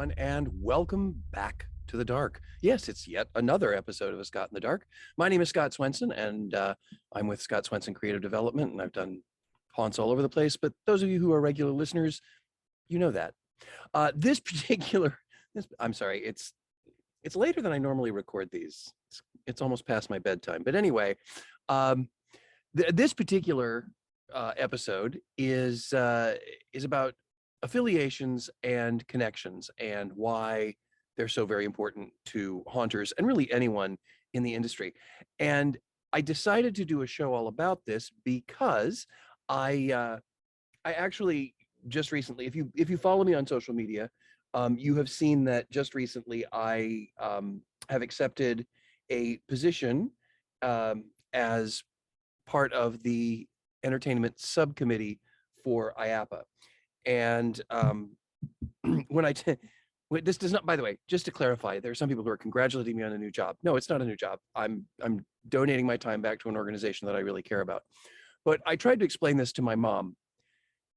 everyone, and welcome back to the dark. Yes, it's yet another episode of A Scott in the Dark. My name is Scott Swenson, and I'm with Scott Swenson Creative Development, and I've done haunts all over the place. But those of you who are regular listeners, you know that. I'm sorry, it's later than I normally record these. It's almost past my bedtime. But anyway, um, this particular episode is about affiliations and connections and why they're so very important to haunters and really anyone in the industry. And I decided to do a show all about this because I actually just recently, if you follow me on social media, you have seen that just recently I have accepted a position as part of the entertainment subcommittee for IAPA. And this does not, by the way, just to clarify, there are some people who are congratulating me on a new job. No, it's not a new job. I'm donating my time back to an organization that I really care about. But I tried to explain this to my mom.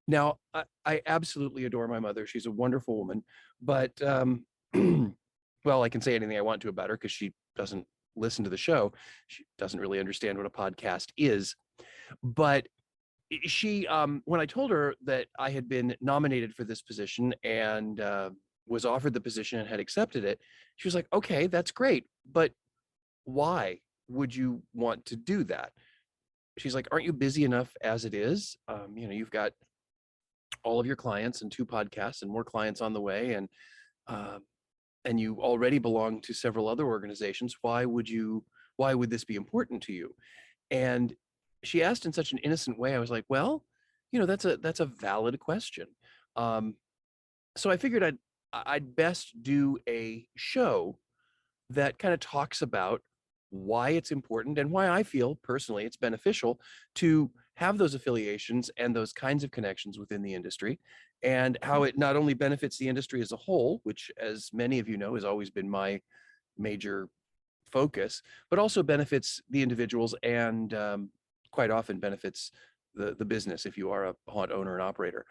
Now, I absolutely adore my mother. She's a wonderful woman, but well, I can say anything I want to about her because she doesn't listen to the show. She doesn't really understand what a podcast is. But she, when I told her that I had been nominated for this position and was offered the position and had accepted it, she was like, okay, that's great. But why would you want to do that? She's like, aren't you busy enough as it is? You've got all of your clients and 2 podcasts and more clients on the way. And you already belong to several other organizations. Why would this be important to you? And she asked in such an innocent way. I was like, well, that's a valid question. So I figured I'd best do a show that kind of talks about why it's important and why I feel personally it's beneficial to have those affiliations and those kinds of connections within the industry, and how it not only benefits the industry as a whole, which, as many of you know, has always been my major focus, but also benefits the individuals and quite often benefits the business if you are a haunt owner and operator.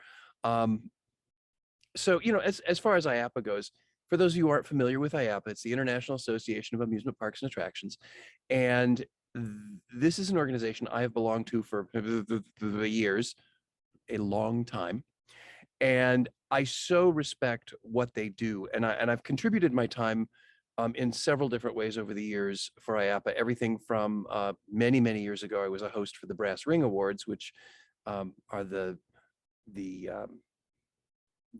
So, as far as IAPA goes, for those of you who aren't familiar with IAPA, it's the International Association of Amusement Parks and Attractions. And this is an organization I have belonged to for years, a long time. And I so respect what they do. And I've contributed my time in several different ways over the years for IAPA. Everything from many, many years ago, I was a host for the Brass Ring Awards, which are the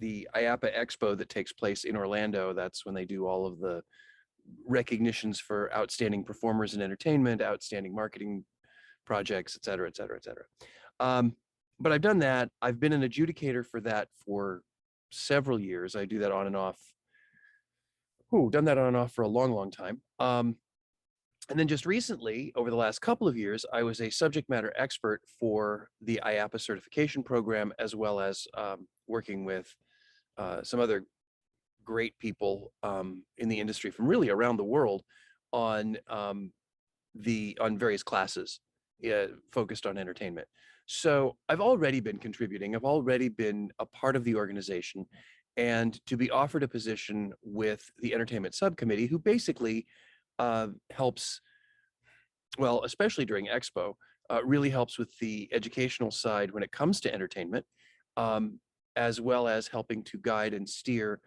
IAPA Expo that takes place in Orlando. That's when they do all of the recognitions for outstanding performers in entertainment, outstanding marketing projects, et cetera, et cetera, et cetera. But I've done that. I've been an adjudicator for that for several years. I do that on and off. Done that on and off for a long, long time. And then just recently, over the last couple of years, I was a subject matter expert for the IAPA certification program, as well as working with some other great people in the industry from really around the world on various classes focused on entertainment. So I've already been contributing. I've already been a part of the organization, and to be offered a position with the entertainment subcommittee, who basically helps, well, especially during Expo, really helps with the educational side when it comes to entertainment, as well as helping to guide and steer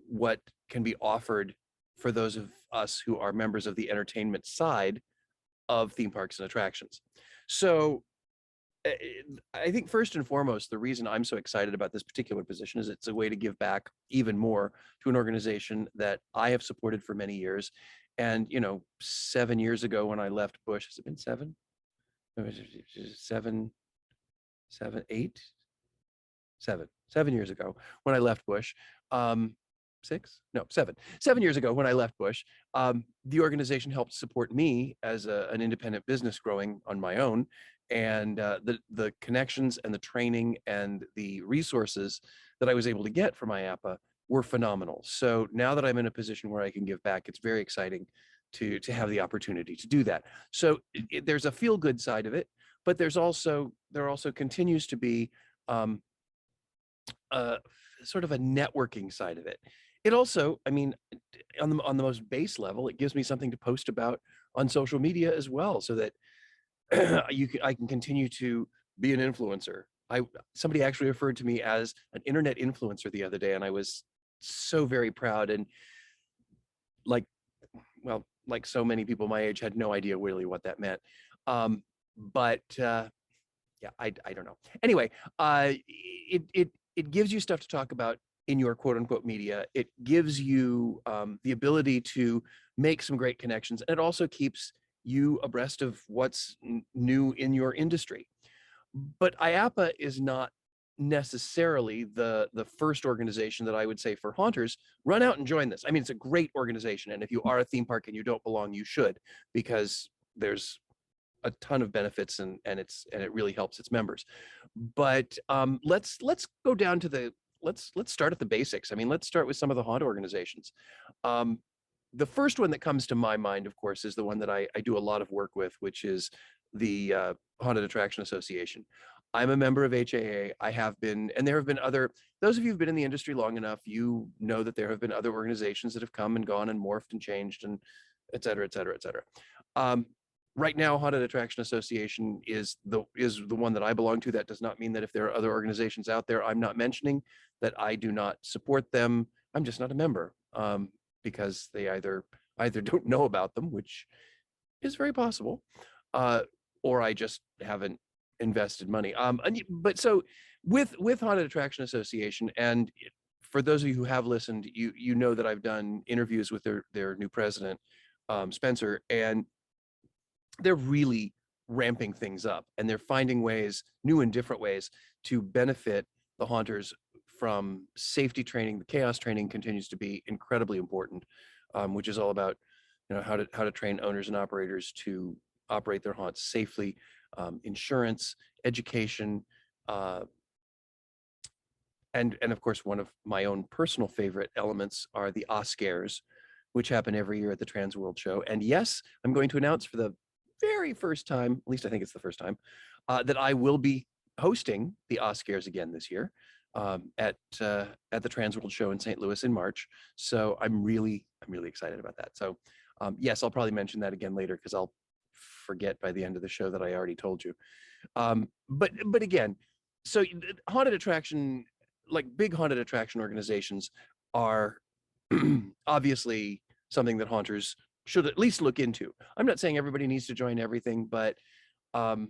what can be offered for those of us who are members of the entertainment side of theme parks and attractions. So I think first and foremost, the reason I'm so excited about this particular position is it's a way to give back even more to an organization that I have supported for many years. And, 7 years ago when I left Bush, has it been 7? 7 years ago when I left Bush, 7 years ago when I left Bush, the organization helped support me as an independent business growing on my own. And the connections and the training and the resources that I was able to get from IAPA were phenomenal. So now that I'm in a position where I can give back, it's very exciting to have the opportunity to do that. So there's a feel-good side of it, but there also continues to be sort of a networking side of it. It also, I mean, on the most base level, it gives me something to post about on social media as well, so that I can continue to be an influencer. Somebody actually referred to me as an internet influencer the other day, and I was so very proud, and like, well, like so many people my age, had no idea really what that meant. But yeah, I don't know. Anyway, it gives you stuff to talk about in your quote unquote media. It gives you the ability to make some great connections, and it also keeps you abreast of what's new in your industry. But IAPA is not necessarily the first organization that I would say for haunters, run out and join this. I mean, it's a great organization, and if you are a theme park and you don't belong, you should, because there's a ton of benefits, and it really helps its members. But let's go down to let's start at the basics. I mean, let's start with some of the haunt organizations. Um, the first one that comes to my mind, of course, is the one that I do a lot of work with, which is the Haunted Attraction Association. I'm a member of HAA. I have been, and there have been other, those of you who've been in the industry long enough, you know that there have been other organizations that have come and gone and morphed and changed, and et cetera, et cetera, et cetera. Right now, Haunted Attraction Association is the one that I belong to. That does not mean that if there are other organizations out there I'm not mentioning, that I do not support them. I'm just not a member, because they either don't know about them, which is very possible, uh, or I just haven't invested money. But so with Haunted Attraction Association, and for those of you who have listened, you know that I've done interviews with their new president, Spencer, and they're really ramping things up, and they're finding ways, new and different ways, to benefit the haunters from safety training. The chaos training continues to be incredibly important, which is all about, how to train owners and operators to operate their haunts safely, insurance, education, uh, and of course, one of my own personal favorite elements are the Oscares, which happen every year at the Trans World Show. And yes, I'm going to announce for the very first time, at least I think it's the first time, that I will be hosting the Oscars again this year, at the Trans World Show in St. Louis in March. So I'm really excited about that. So yes, I'll probably mention that again later, because I'll forget by the end of the show that I already told you. But again, so haunted attraction, like big haunted attraction organizations, are obviously something that haunters should at least look into. I'm not saying everybody needs to join everything, but HAA,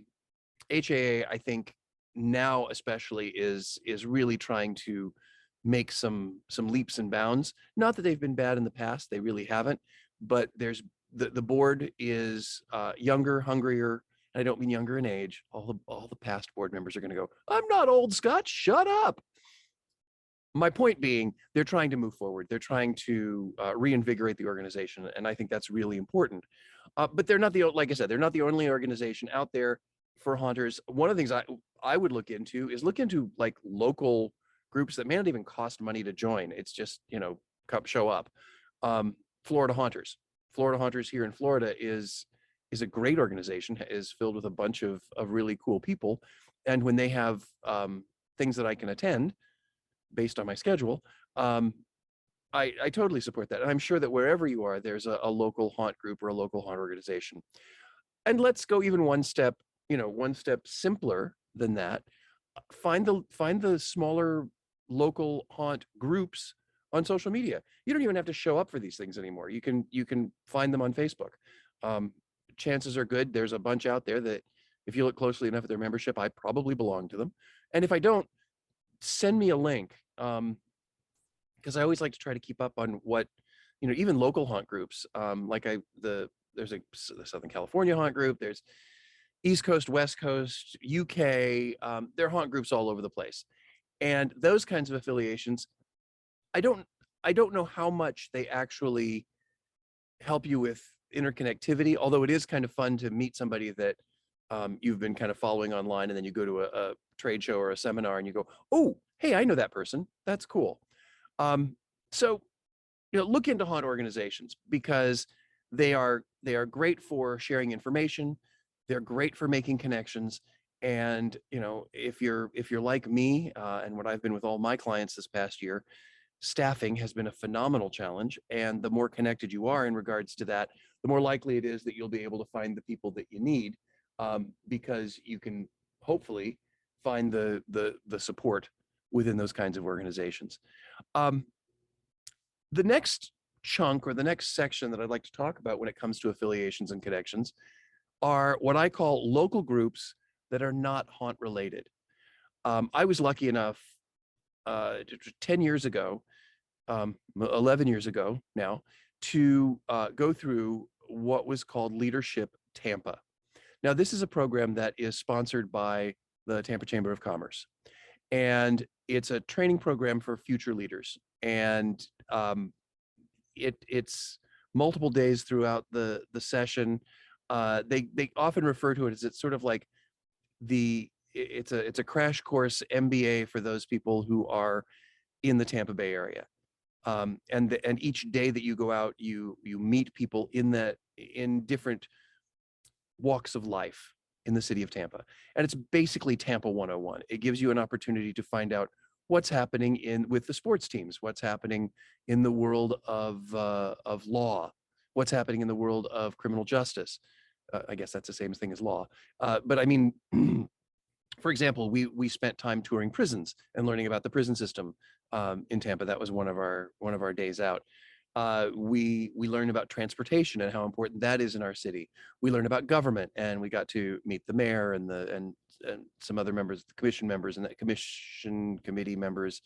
I think now especially, is really trying to make some leaps and bounds. Not that they've been bad in the past, they really haven't, but there's the board is younger, hungrier. And I don't mean younger in age. All the past board members are going to go, "I'm not old, Scott. Shut up." My point being, they're trying to move forward. They're trying to reinvigorate the organization, and I think that's really important. But they're not like I said, they're not the only organization out there for haunters. One of the things I would look into is like local groups that may not even cost money to join. It's just, come show up. Florida Haunters. Florida Haunters here in Florida is a great organization. Is filled with a bunch of really cool people, and when they have things that I can attend based on my schedule, I totally support that. And I'm sure that wherever you are, there's a local haunt group or a local haunt organization. And let's go even one step simpler than that. Find the smaller local haunt groups on social media. You don't even have to show up for these things anymore. You can find them on Facebook. Chances are good there's a bunch out there that, if you look closely enough at their membership, I probably belong to them. And if I don't, send me a link, because I always like to try to keep up on what, even local haunt groups, there's a Southern California haunt group, there's East Coast, West Coast, UK, there are haunt groups all over the place. And those kinds of affiliations, I don't know how much they actually help you with interconnectivity, although it is kind of fun to meet somebody that you've been kind of following online, and then you go to a trade show or a seminar and you go, "Oh, hey, I know that person. That's cool." So, look into haunt organizations, because they are great for sharing information. They're great for making connections. And, if you're like me, and what I've been with all my clients this past year, staffing has been a phenomenal challenge. And the more connected you are in regards to that, the more likely it is that you'll be able to find the people that you need, because you can hopefully find the support within those kinds of organizations. Um, the next chunk or the next section that I'd like to talk about when it comes to affiliations and connections are what I call local groups that are not haunt related. I was lucky enough 10 years ago, 11 years ago now, to go through what was called Leadership Tampa. Now, this is a program that is sponsored by the Tampa Chamber of Commerce, and it's a training program for future leaders. And it's multiple days throughout the session. They often refer to it as it's sort of like it's a crash course MBA for those people who are in the Tampa Bay area. And each day that you go out, you meet people in different walks of life in the city of Tampa. And it's basically Tampa 101. It gives you an opportunity to find out what's happening with the sports teams, what's happening in the world of law, what's happening in the world of criminal justice. I guess that's the same thing as law. But I mean, for example, we spent time touring prisons and learning about the prison system in Tampa. That was one of our days out. We learned about transportation and how important that is in our city. We learned about government, and we got to meet the mayor and some other members, the commission members, and the commission committee members,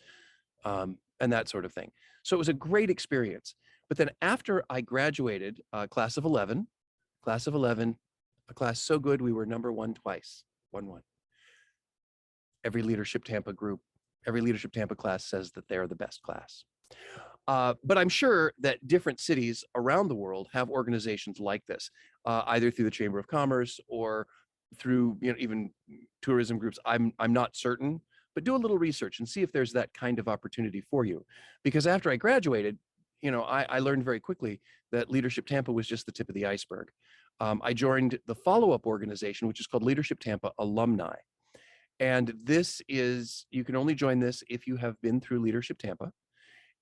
and that sort of thing. So it was a great experience. But then after I graduated, class of 11, a class so good we were number one twice, 1-1. Every Leadership Tampa class says that they're the best class. But I'm sure that different cities around the world have organizations like this, either through the Chamber of Commerce or through even tourism groups. I'm not certain, but do a little research and see if there's that kind of opportunity for you. Because after I graduated, I learned very quickly that Leadership Tampa was just the tip of the iceberg. I joined the follow-up organization, which is called Leadership Tampa Alumni. And you can only join this if you have been through Leadership Tampa.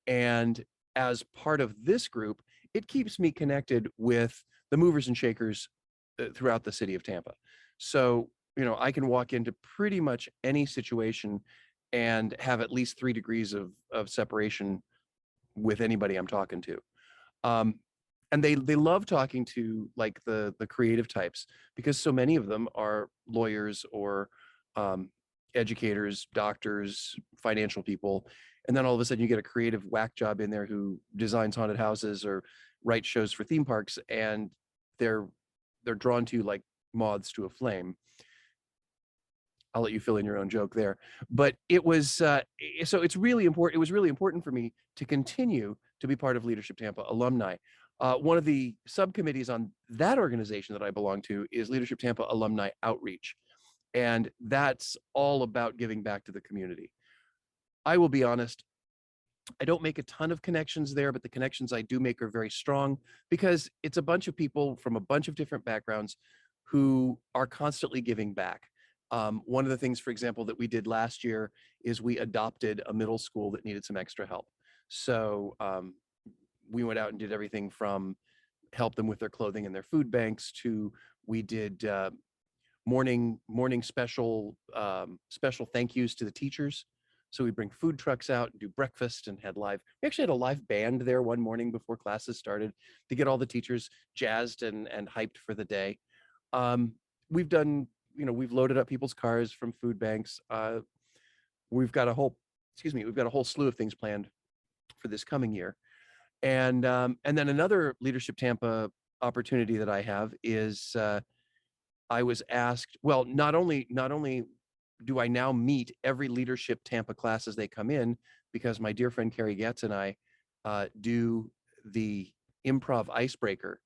And as part of this group, it keeps me connected with the movers and shakers throughout the city of Tampa. So, I can walk into pretty much any situation and have at least 3 degrees of separation with anybody I'm talking to. And they love talking to like the creative types, because so many of them are lawyers or educators, doctors, financial people. And then all of a sudden you get a creative whack job in there who designs haunted houses or writes shows for theme parks, and they're drawn to you like moths to a flame. I'll let you fill in your own joke there. But it was so it's really important. It was really important for me to continue to be part of Leadership Tampa Alumni. One of the subcommittees on that organization that I belong to is Leadership Tampa Alumni Outreach. And that's all about giving back to the community. I will be honest, I don't make a ton of connections there, but the connections I do make are very strong, because it's a bunch of people from a bunch of different backgrounds who are constantly giving back. One of the things, for example, that we did last year is we adopted a middle school that needed some extra help. So we went out and did everything from help them with their clothing and their food banks to we did morning special thank yous to the teachers. So we bring food trucks out and do breakfast and we actually had a live band there one morning before classes started to get all the teachers jazzed and hyped for the day. We've done, we've loaded up people's cars from food banks. We've got a whole slew of things planned for this coming year. And then another Leadership Tampa opportunity that I have is I was asked, well, not only do I now meet every Leadership Tampa class as they come in, because my dear friend Carrie Getz and I do the improv icebreaker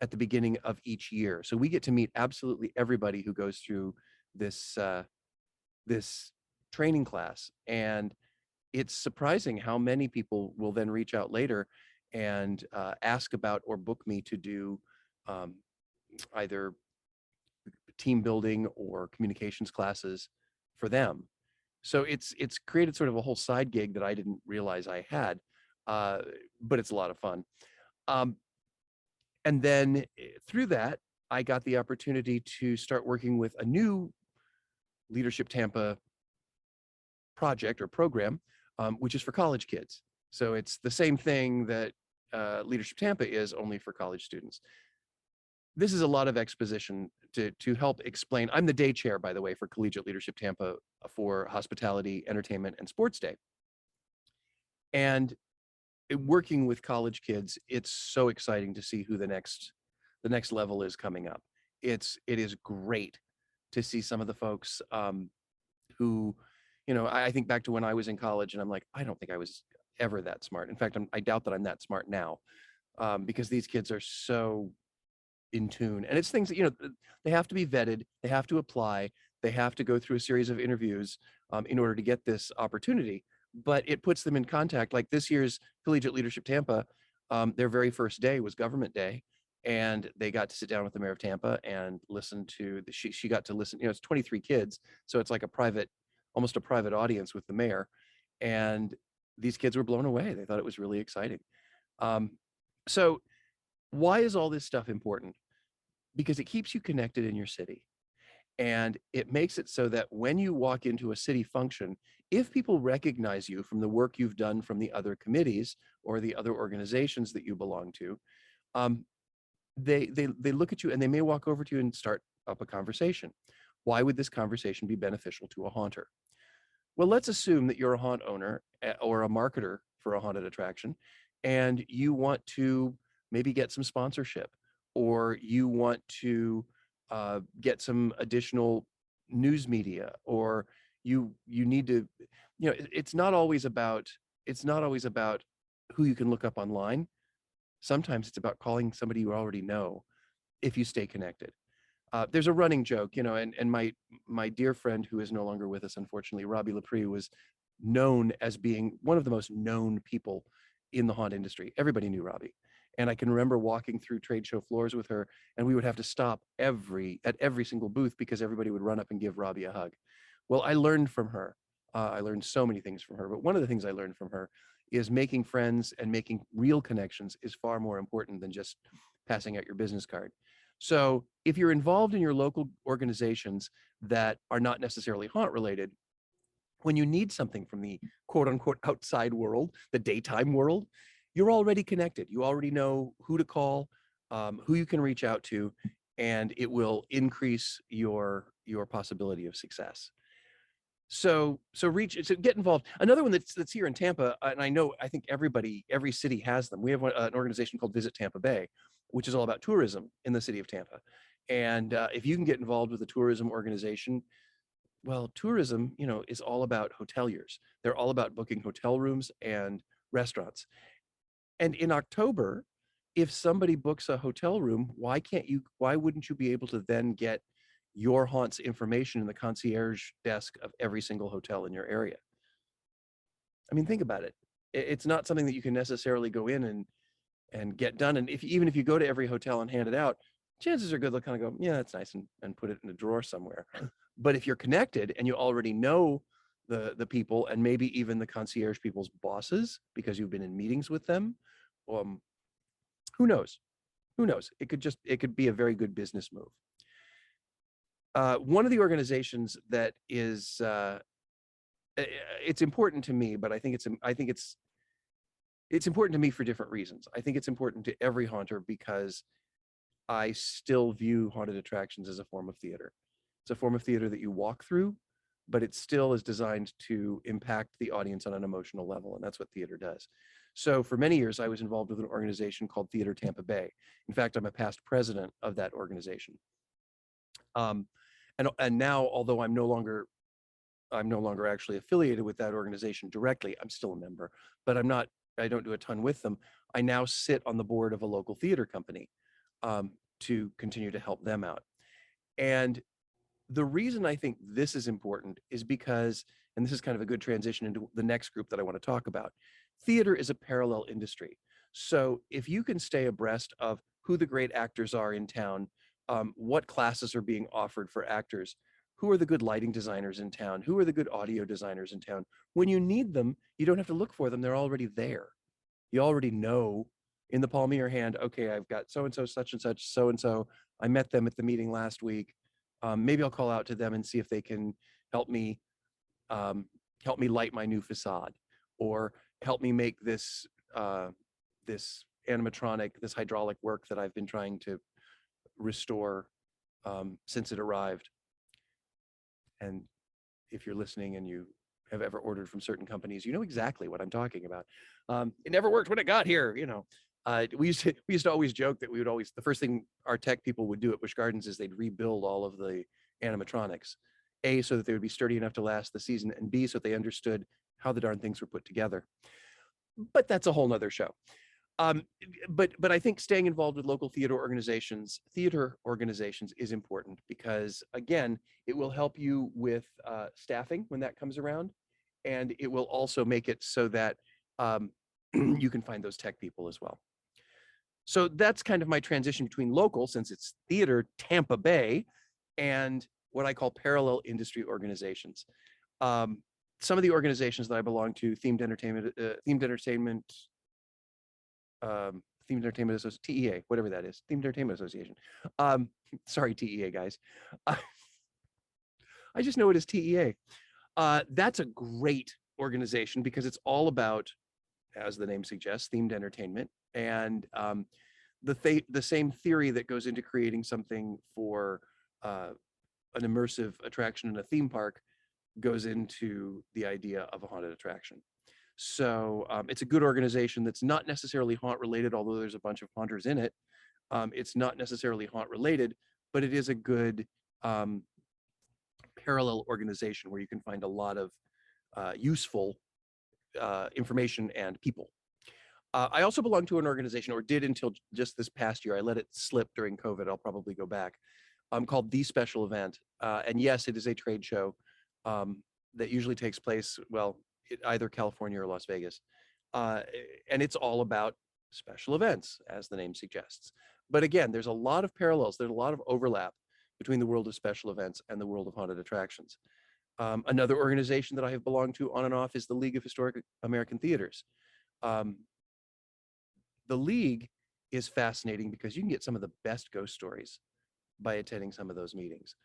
at the beginning of each year. So we get to meet absolutely everybody who goes through this training class. And it's surprising how many people will then reach out later and ask about or book me to do either team building or communications classes for them. So it's created sort of a whole side gig that I didn't realize I had. but it's a lot of fun. Um, and then through that, I got the opportunity to start working with a new Leadership Tampa project or program, which is for college kids. So it's the same thing that Leadership Tampa is, only for college students. This is a lot of exposition to help explain. I'm the day chair, by the way, for Collegiate Leadership Tampa for Hospitality, Entertainment, and Sports Day. And working with college kids, it's so exciting to see who the next level is coming up. It is great to see some of the folks who, I think back to when I was in college, and I'm like, I don't think I was ever that smart. In fact, I doubt that I'm that smart now, because these kids are so in tune. And it's things that, they have to be vetted, they have to apply, they have to go through a series of interviews in order to get this opportunity. But it puts them in contact. Like this year's Collegiate Leadership Tampa, their very first day was Government Day. And they got to sit down with the mayor of Tampa and listen to she got to listen, it's 23 kids. So it's like almost a private audience with the mayor. And these kids were blown away. They thought it was really exciting. So why is all this stuff important? Because it keeps you connected in your city. And it makes it so that when you walk into a city function, if people recognize you from the work you've done from the other committees or the other organizations that you belong to, they look at you and they may walk over to you and start up a conversation. Why would this conversation be beneficial to a haunter? Well, let's assume that you're a haunt owner or a marketer for a haunted attraction, and you want to maybe get some sponsorship, or you want to get some additional news media, or you need to, it's not always about who you can look up online. Sometimes it's about calling somebody you already know if you stay connected. There's a running joke, and my dear friend who is no longer with us, unfortunately, Robbie Lepre, was known as being one of the most known people in the haunt industry. Everybody knew Robbie. And I can remember walking through trade show floors with her, and we would have to stop at every single booth because everybody would run up and give Robbie a hug. Well, I learned from her. I learned so many things from her, but one of the things I learned from her is making friends and making real connections is far more important than just passing out your business card. So if you're involved in your local organizations that are not necessarily haunt related, when you need something from the quote unquote outside world, the daytime world, you're already connected. You already know who to call, who you can reach out to, and it will increase your possibility of success. So get involved. Another one that's here in Tampa, and I think every city has them. We have an organization called Visit Tampa Bay, which is all about tourism in the city of Tampa. And if you can get involved with a tourism organization, well, tourism, is all about hoteliers. They're all about booking hotel rooms and restaurants. And in October, if somebody books a hotel room, why wouldn't you be able to then get your haunt's information in the concierge desk of every single hotel in your area? I mean, think about it. It's not something that you can necessarily go in and get done. And even if you go to every hotel and hand it out, chances are good they'll kind of go, yeah, that's nice, and put it in a drawer somewhere. But if you're connected and you already know the people, and maybe even the concierge people's bosses because you've been in meetings with them, who knows? Who knows? It could be a very good business move. One of the organizations that is it's important to me, but I think it's important to me for different reasons. I think it's important to every haunter because I still view haunted attractions as a form of theater. It's a form of theater that you walk through, but it still is designed to impact the audience on an emotional level, and that's what theater does. So for many years, I was involved with an organization called Theater Tampa Bay. In fact, I'm a past president of that organization. And now, although I'm no longer actually affiliated with that organization directly, I'm still a member, but I don't do a ton with them. I now sit on the board of a local theater company to continue to help them out. And the reason I think this is important is because, and this is kind of a good transition into the next group that I want to talk about, theater is a parallel industry. So if you can stay abreast of who the great actors are in town, what classes are being offered for actors, who are the good lighting designers in town, who are the good audio designers in town, when you need them, you don't have to look for them, they're already there. You already know in the palm of your hand, okay, I've got so-and-so, such and such, so-and-so. I met them at the meeting last week. Maybe I'll call out to them and see if they can help me um, help me light my new facade, or help me make this animatronic, this hydraulic work that I've been trying to restore since it arrived. And if you're listening and you have ever ordered from certain companies, you know exactly what I'm talking about. It never worked when it got here, you know. We used to always joke that we would always, the first thing our tech people would do at Busch Gardens is they'd rebuild all of the animatronics, A, so that they would be sturdy enough to last the season, and B, so that they understood how the darn things were put together. But that's a whole nother show. Um, but I think staying involved with local theater organizations is important, because again, it will help you with staffing when that comes around, and it will also make it so that you can find those tech people as well. So that's kind of my transition between local, since it's theater, Tampa Bay, and what I call parallel industry organizations. Um, some of the organizations that I belong to, um, Themed Entertainment Association, TEA, whatever that is, Themed Entertainment Association. Sorry, TEA guys. I just know it as TEA. That's a great organization because it's all about, as the name suggests, themed entertainment, and the same theory that goes into creating something for an immersive attraction in a theme park goes into the idea of a haunted attraction. So it's a good organization that's not necessarily haunt related, although there's a bunch of haunters in it. It's not necessarily haunt related, but it is a good parallel organization where you can find a lot of useful information and people. I also belong to an organization, or did until just this past year. I let it slip during COVID. I'll probably go back. Called The Special Event. And yes, it is a trade show that usually takes place, well, either California or Las Vegas. And it's all about special events, as the name suggests. But again, there's a lot of parallels. There's a lot of overlap between the world of special events and the world of haunted attractions. Another organization that I have belonged to on and off is the League of Historic American Theaters. Um, the League is fascinating because you can get some of the best ghost stories by attending some of those meetings.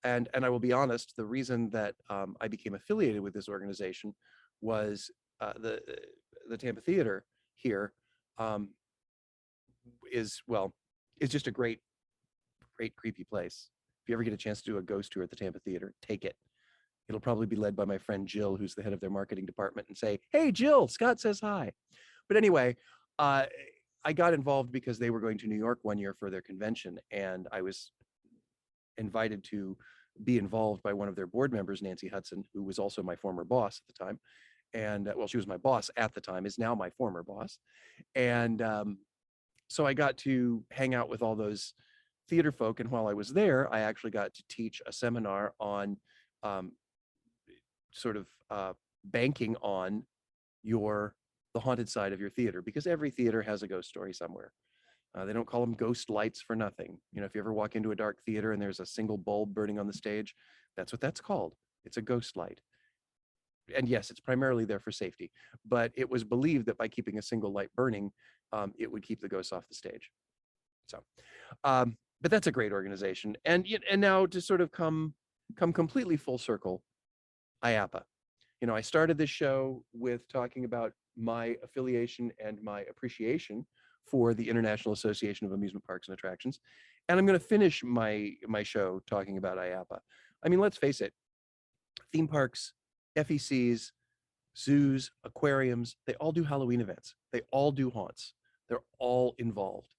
And I will be honest, the reason that I became affiliated with this organization was the Tampa Theater here um, is, well, it's just a great creepy place. If you ever get a chance to do a ghost tour at the Tampa Theater, take it. It'll probably be led by my friend Jill, who's the head of their marketing department, and say, "Hey, Jill, Scott says hi." But anyway, I got involved because they were going to New York one year for their convention, and I was invited to be involved by one of their board members, Nancy Hudson, who was also my former boss at the time. And well, she was my boss at the time, is now my former boss. And so I got to hang out with all those theater folk. And while I was there, I actually got to teach a seminar on um, sort of banking on the haunted side of your theater, because every theater has a ghost story somewhere. They don't call them ghost lights for nothing. You know, if you ever walk into a dark theater and there's a single bulb burning on the stage, that's what that's called. It's a ghost light. And yes, it's primarily there for safety, but it was believed that by keeping a single light burning, it would keep the ghosts off the stage. So, but that's a great organization. And now to sort of come completely full circle, IAPA. You know, I started this show with talking about my affiliation and my appreciation for the International Association of Amusement Parks and Attractions. And I'm going to finish my show talking about IAPA. I mean, let's face it, theme parks, FECs, zoos, aquariums, they all do Halloween events. They all do haunts. They're all involved.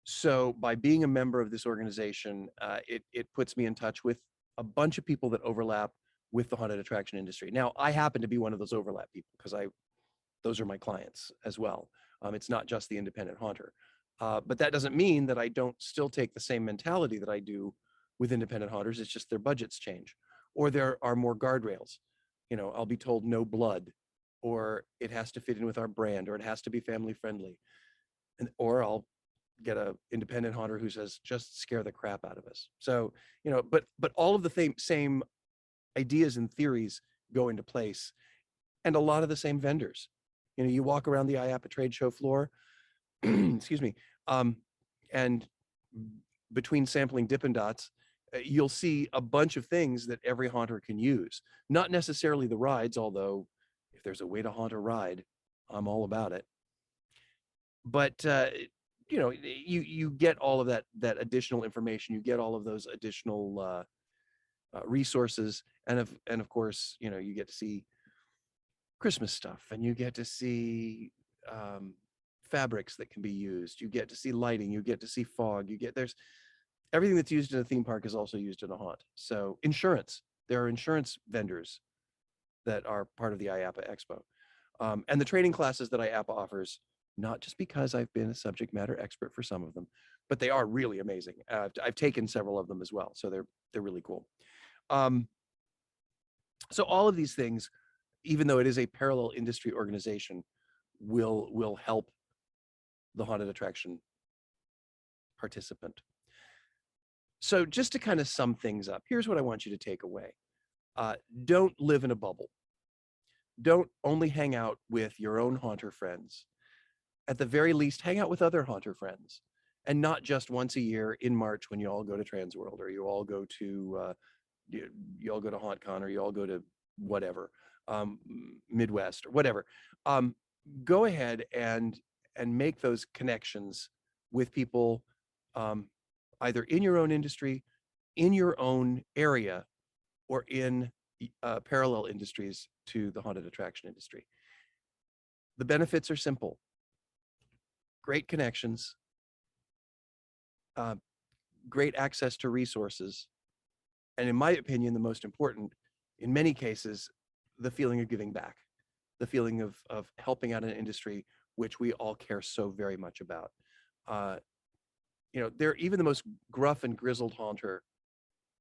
So by being a member of this organization, it puts me in touch with a bunch of people that overlap with the haunted attraction industry. Now, I happen to be one of those overlap people because those are my clients as well. It's not just the independent haunter. But that doesn't mean that I don't still take the same mentality that I do with independent haunters. It's just their budgets change, or there are more guardrails. You know, I'll be told no blood, or it has to fit in with our brand, or it has to be family friendly. Or I'll get a independent haunter who says, just scare the crap out of us. So, you know, but all of the same ideas and theories go into place, and a lot of the same vendors. You know, you walk around the IAPA trade show floor, excuse me, and between sampling Dippin' Dots, you'll see a bunch of things that every haunter can use. Not necessarily the rides, although if there's a way to haunt a ride, I'm all about it. But you know, you get all of that additional information. You get all of those additional resources, and of course, you know, you get to see Christmas stuff, and you get to see fabrics that can be used. You get to see lighting. You get to see fog. There's everything that's used in a theme park is also used in a haunt. So insurance, there are insurance vendors that are part of the IAPA Expo. And the training classes that IAPA offers, not just because I've been a subject matter expert for some of them, but they are really amazing. I've taken several of them as well, so they're really cool. So all of these things, even though it is a parallel industry organization, will help the haunted attraction participant. So just to kind of sum things up, here's what I want you to take away. Don't live in a bubble. Don't only hang out with your own haunter friends. At the very least, hang out with other haunter friends, and not just once a year in March when you all go to Transworld, or you all go to HauntCon, or you all go to whatever, Midwest or whatever. Go ahead and make those connections with people, either in your own industry, in your own area, or in parallel industries to the haunted attraction industry. The benefits are simple. Great connections, great access to resources, and in my opinion, the most important, in many cases, the feeling of giving back, the feeling of helping out an industry which we all care so very much about. You know, even the most gruff and grizzled haunter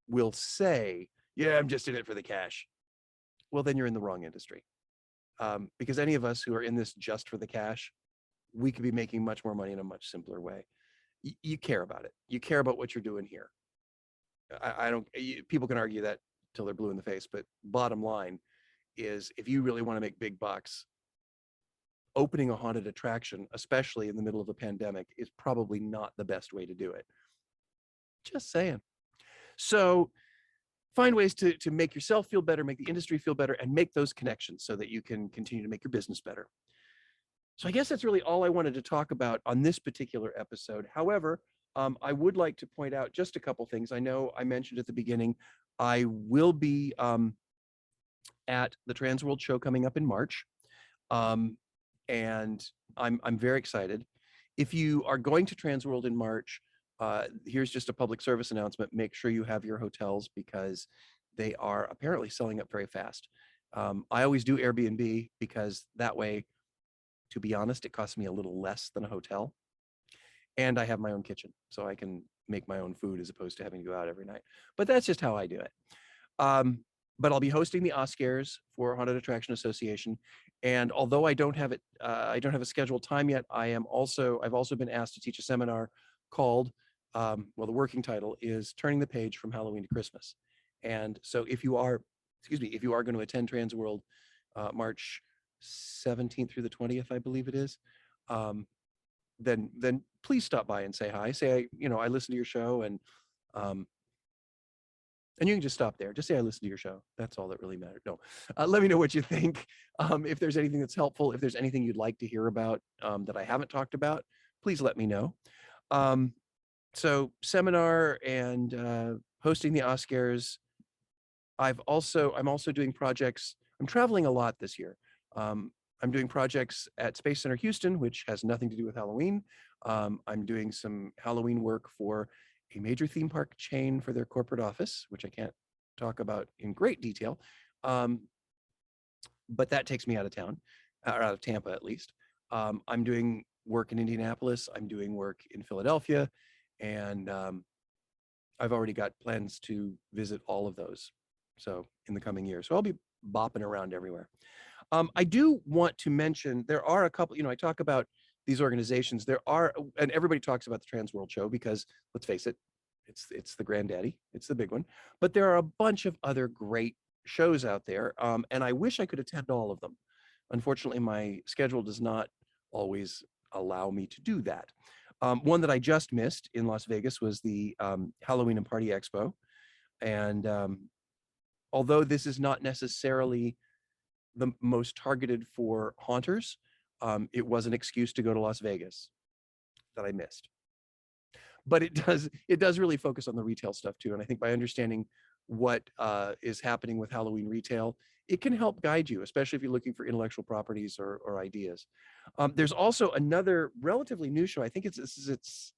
will say, yeah, I'm just in it for the cash. Well, then you're in the wrong industry. Because any of us who are in this just for the cash, we could be making much more money in a much simpler way. You care about it. You care about what you're doing here. People can argue that till they're blue in the face, but bottom line is, if you really want to make big bucks, opening a haunted attraction, especially in the middle of a pandemic, is probably not the best way to do it. Just saying. So find ways to make yourself feel better, make the industry feel better, and make those connections so that you can continue to make your business better. So I guess that's really all I wanted to talk about on this particular episode. However, I would like to point out just a couple things. I know I mentioned at the beginning, I will be at the Transworld show coming up in March, and I'm very excited. If you are going to Transworld in March, here's just a public service announcement. Make sure you have your hotels, because they are apparently selling up very fast. I always do Airbnb, because that way, to be honest, it costs me a little less than a hotel. And I have my own kitchen, so I can make my own food as opposed to having to go out every night. But that's just how I do it. But I'll be hosting the Oscars for Haunted Attraction Association. And although I don't have a scheduled time yet, I've also been asked to teach a seminar called, well, the working title is Turning the Page from Halloween to Christmas. And so if you are going to attend Transworld March 17th through the 20th, I believe it is, then please stop by and say hi. Say, I listen to your show, and you can just stop there. Just say I listen to your show. That's all that really matters. No, let me know what you think. If there's anything that's helpful, if there's anything you'd like to hear about that I haven't talked about, please let me know. So seminar and hosting the Oscars. I'm also doing projects. I'm traveling a lot this year. I'm doing projects at Space Center Houston, which has nothing to do with Halloween. I'm doing some Halloween work for a major theme park chain for their corporate office, which I can't talk about in great detail. But that takes me out of town, or out of Tampa at least. I'm doing work in Indianapolis. I'm doing work in Philadelphia. And I've already got plans to visit all of those, so in the coming year. So I'll be bopping around everywhere. I do want to mention, there are a couple, I talk about these organizations. There are, and everybody talks about the Transworld show because, let's face it, it's the granddaddy, it's the big one. But there are a bunch of other great shows out there, and I wish I could attend all of them. Unfortunately, my schedule does not always allow me to do that. One that I just missed in Las Vegas was the Halloween and Party Expo. And although this is not necessarily the most targeted for haunters, it was an excuse to go to Las Vegas that I missed. But it does really focus on the retail stuff too. And I think by understanding what is happening with Halloween retail, it can help guide you, especially if you're looking for intellectual properties or ideas. There's also another relatively new show. I think this is its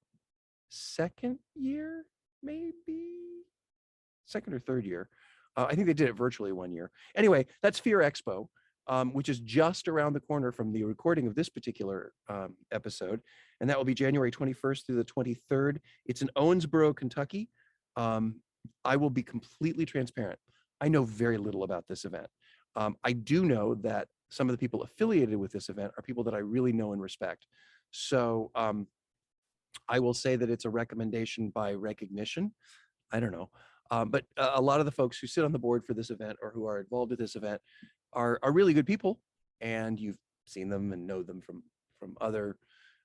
second year, maybe second or third year. I think they did it virtually one year. Anyway, that's Fear Expo, which is just around the corner from the recording of this particular episode. And that will be January 21st through the 23rd. It's in Owensboro, Kentucky. I will be completely transparent. I know very little about this event. I do know that some of the people affiliated with this event are people that I really know and respect. So I will say that it's a recommendation by recognition. I don't know. But a lot of the folks who sit on the board for this event or who are involved with this event are really good people, and you've seen them and know them from other,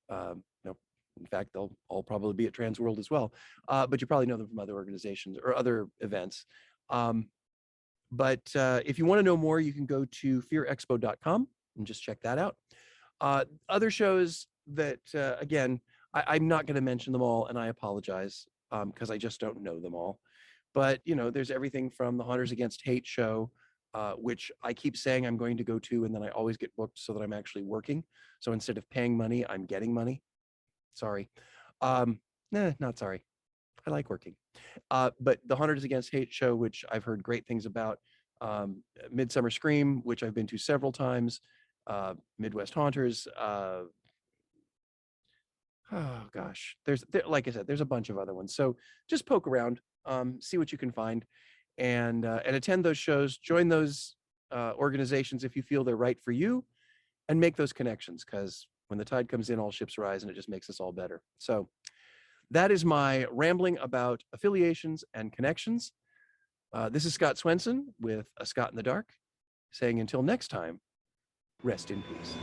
in fact, they'll all probably be at Trans World as well, but you probably know them from other organizations or other events. But if you want to know more, you can go to fearexpo.com and just check that out. Other shows that, again, I'm not going to mention them all, and I apologize because I just don't know them all. But, there's everything from the Hunters Against Hate show, which I keep saying I'm going to go to, and then I always get booked so that I'm actually working. So instead of paying money, I'm getting money. Sorry. Not sorry. I like working. But the Hunters Against Hate show, which I've heard great things about, Midsummer Scream, which I've been to several times, Midwest Haunters, oh gosh, like I said, there's a bunch of other ones. So just poke around, see what you can find, and attend those shows. Join those organizations if you feel they're right for you, and make those connections, because when the tide comes in, all ships rise, and it just makes us all better. So that is my rambling about affiliations and connections. This is Scott Swenson with A Scott in the Dark, saying until next time, rest in peace.